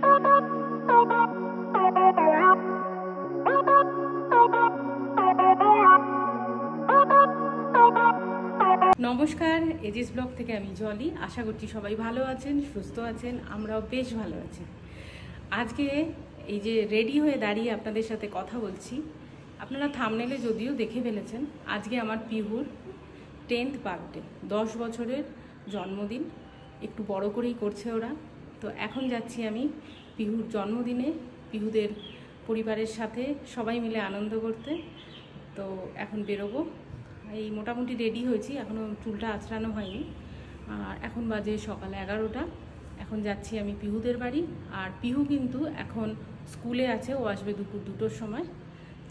নমস্কার, aegis blog থেকে আমি জলি। আশা করছি সবাই ভালো আছেন, সুস্থ আছেন। আমরাও বেশ ভালো আছি। আজকে এই যে রেডি হয়ে দাঁড়িয়ে আপনাদের সাথে কথা বলছি, আপনারা থাম্বনেলে যদিও দেখে ফেলেছেন। আজকে আমার পিহুর 10th বার্থডে, 10 বছরের জন্মদিন। একটু বড় করেই করছে ওরা। তো এখন যাচ্ছি আমি পিহুর জন্মদিনে পিহুদের পরিবারের সাথে সবাই মিলে আনন্দ করতে। তো এখন বেরোবো। এই মোটামুটি রেডি হয়েছি, এখনও চুলটা আঁচড়ানো হয়নি। আর এখন বাজে সকাল 11টা। এখন যাচ্ছি আমি পিহুদের বাড়ি। আর পিহু কিন্তু এখন স্কুলে আছে, ও আসবে দুপুর 2টোর সময়।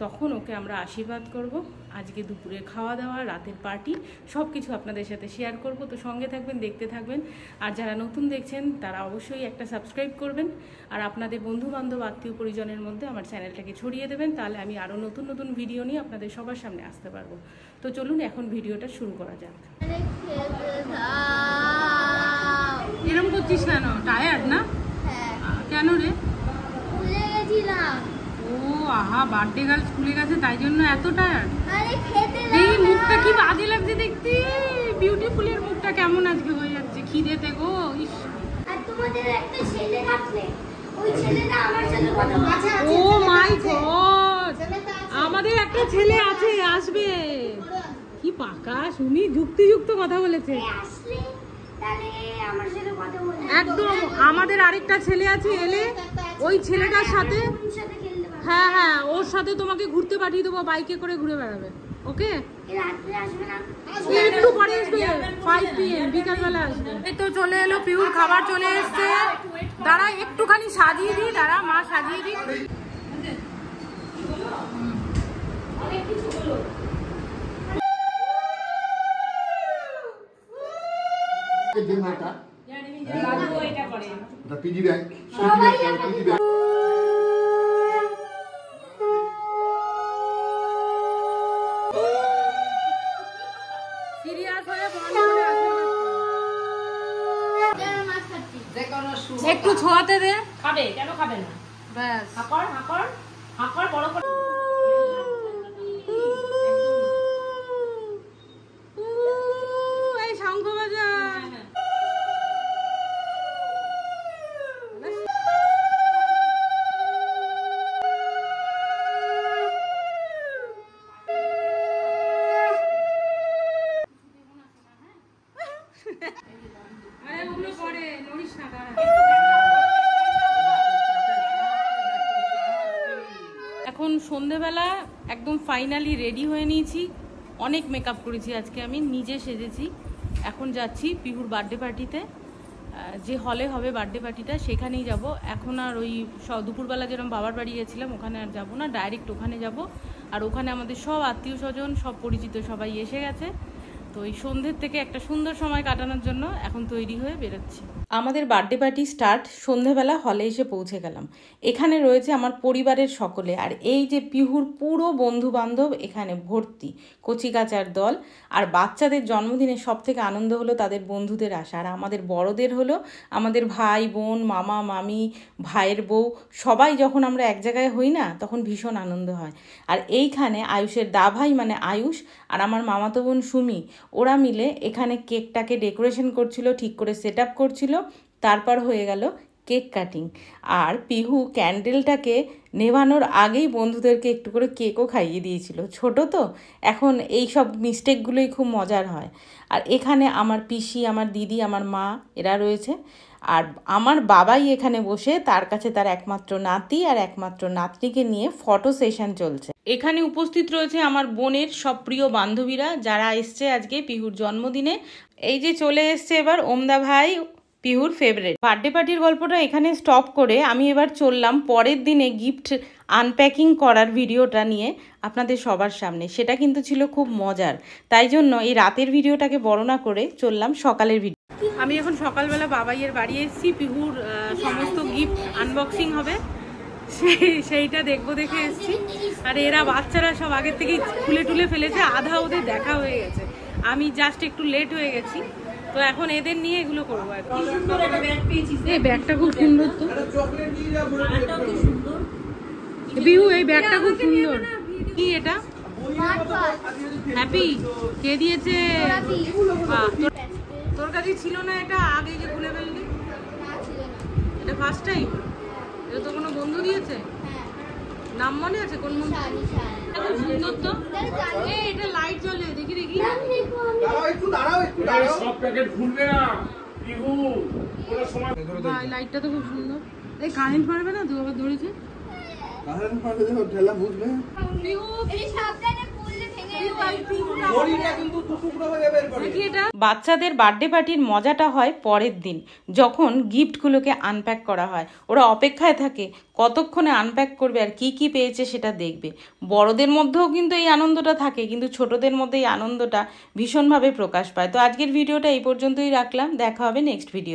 তখন ওকে আমরা আশীর্বাদ করব। আজকে দুপুরে খাওয়া দাওয়া, রাতের পার্টি সব কিছু আপনাদের সাথে শেয়ার করব। তো সঙ্গে থাকবেন, দেখতে থাকবেন। আর যারা নতুন দেখছেন তারা অবশ্যই একটা সাবস্ক্রাইব করবেন। আর আপনাদের বন্ধুবান্ধব, আত্মীয় পরিজনের মধ্যে আমার চ্যানেলটাকে ছড়িয়ে দেবেন। তাহলে আমি আরও নতুন নতুন ভিডিও নিয়ে আপনাদের সবার সামনে আসতে পারবো। তো চলুন এখন ভিডিওটা শুরু করা যাক। এরকম করছিস কেন? টায়ার্ড না? কেন রে? ও আহা, বার্থডে গার্ল স্কুলে গেছে তাই জন্য এত টায়ার্ড। এই মুখটা কি বাজে লাগছে দেখতে। বিউটিফুলের মুখটা কেমন আজকে হয়ে যাচ্ছে খিদেতে গো। আর তোমাদের একটা ছেলে থাকলে ওই ছেলেটা আমার সাথে কথা বলছে। ও মাই গড, আমাদের একটা ছেলে আছে, আসবে। কি পাকা শুনি, যুক্তিযুক্ত কথা বলেছে। আসলে তাহলে আমার সাথে কথা বলবে। একদম, আমাদের আরেকটা ছেলে আছে, এলে ওই ছেলেটার সাথে, হ্যাঁ হ্যাঁ, ওর সাথে তোমাকে ঘুরতে পাঠিয়ে দেবো, বাইকে করে ঘুরে বেড়াবে। ওকে, রাত্রে আসবে না, একটু পরে আসবে, 5 PM বিকালবেলা আসবে। এই তো চলে এলো, পিহুর খাবার চলে এসছে। দাঁড়া একটুখানি সাজিয়ে দিই, দাঁড়া মা সাজিয়ে দিই। পিজি ব্যাংক একটু ছোঁয়াতে দে। খাবে কেন খাবে না? ব্যাস, হাকর হাকর হাকর বড় করে। এই শঙ্খ বাজা। আরে ওগুলো পরে নড়িস না, দাঁড়া। এখন সন্ধেবেলা একদম ফাইনালি রেডি হয়ে নিয়েছি। অনেক মেকআপ করেছি আজকে, আমি নিজে সেজেছি। এখন যাচ্ছি পিহুর বার্থডে পার্টিতে। যে হলে হবে বার্থডে পার্টিটা সেখানেই যাব। এখন আর ওই দুপুরবেলা যেরকম বাবার বাড়ি গেছিলাম ওখানে আর যাব না, ডাইরেক্ট ওখানে যাব। আর ওখানে আমাদের সব আত্মীয় স্বজন, সব পরিচিত সবাই এসে গেছে। তো এই সন্ধ্যের থেকে একটা সুন্দর সময় কাটানোর জন্য এখন তৈরি হয়ে বেরোচ্ছি। আমাদের বার্থডে পার্টি স্টার্ট সন্ধ্যেবেলা, হলে এসে পৌঁছে গেলাম। এখানে রয়েছে আমার পরিবারের সকলে। আর এই যে পিহুর পুরো বন্ধু বান্ধব এখানে ভর্তি, কচিকাচার দল। আর বাচ্চাদের জন্মদিনে সব থেকে আনন্দ হলো তাদের বন্ধুদের আসা। আর আমাদের বড়দের হলো আমাদের ভাই বোন, মামা মামি, ভাইয়ের বউ, সবাই যখন আমরা এক জায়গায় হই না তখন ভীষণ আনন্দ হয়। আর এইখানে আয়ুষের দা ভাই মানে আয়ুষ আর আমার মামাতো বোন সুমি, ওরা মিলে এখানে কেকটাকে ডেকোরেশন করছিল, ঠিক করে সেট আপ করছিল। তারপর হয়ে গেল কেক কাটিং। আর পিহু ক্যান্ডেলটাকে নেভানোর আগেই বন্ধুদেরকে একটু করে কেকও খাইয়ে দিয়েছিল। ছোট তো, এখন এই সব মিস্টেকগুলোই খুব মজার হয়। আর এখানে আমার পিসি, আমার দিদি, আমার মা এরা রয়েছে। আর আমার বাবাই এখানে বসে, তার কাছে তার একমাত্র নাতি আর একমাত্র নাতনিকে নিয়ে ফটো সেশন চলছে। এখানে উপস্থিত রয়েছে আমার বোনের সব প্রিয় বান্ধবীরা যারা এসছে আজকে পিহুর জন্মদিনে। এই যে চলে এসছে এবার ওমদা ভাই, পিহুর ফেভারিট। বার্থডে পার্টির গল্পটা এখানে স্টপ করে আমি এবার চললাম পরের দিনে গিফট আনপ্যাকিং করার ভিডিওটা নিয়ে আপনাদের সবার সামনে। সেটা কিন্তু ছিল খুব মজার, তাই জন্য এই রাতের ভিডিওটাকে বড় না করে চললাম সকালের ভিডিও। আমি এখন সকালবেলা বাবাইয়ের বাড়ি এসেছি। পিহুর সমস্ত গিফট আনবক্সিং হবে, সেইটা দেখবো দেখে এসেছি। আর এরা বাচ্চারা সব আগের থেকেই খুলে টুলে ফেলেছে, আধা ওদের দেখা হয়ে গেছে। আমি জাস্ট একটু লেট হয়ে গেছি। তো এখন এদের নিয়ে এগুলো করবো আর কি। এই ব্যাগটা খুব সুন্দর তো। বিহু এই ব্যাগটা খুব সুন্দর। কি এটা? হ্যাপি কে দিয়েছে? বাহ, তোর কাছে ছিল না এটা? আগে যে খুলে ফেললি, এটা ফার্স্ট টাইম? এটা তো কোনো বন্ধু দিয়েছে? নাম মনে আছে কোন বন্ধু? খুব সুন্দর তো। এই এটা লাইট জ্বলে, দেখি দেখি। সব প্যাকেট খুলবে না বিহু, কোনো সময় ভাই লাইটটা তো খুব সুন্দর। এই কারেন্ট মারবে না তো? আবার ধরেছে কারেন্ট মারবে, দেখো ঠেলা বুঝবে। বাচ্চাদের বার্থডে পার্টির মজাটা হয় পরের দিন, যখন গিফটগুলোকে আনপ্যাক করা হয়। ওরা অপেক্ষায় থাকে কতক্ষণে আনপ্যাক করবে আর কি কি পেয়েছে সেটা দেখবে। বড়দের মধ্যেও কিন্তু এই আনন্দটা থাকে, কিন্তু ছোটদের মধ্যে এই আনন্দটা ভীষণভাবে প্রকাশ পায়। তো আজকের ভিডিওটা এই পর্যন্তই রাখলাম, দেখা হবে নেক্সট ভিডিও।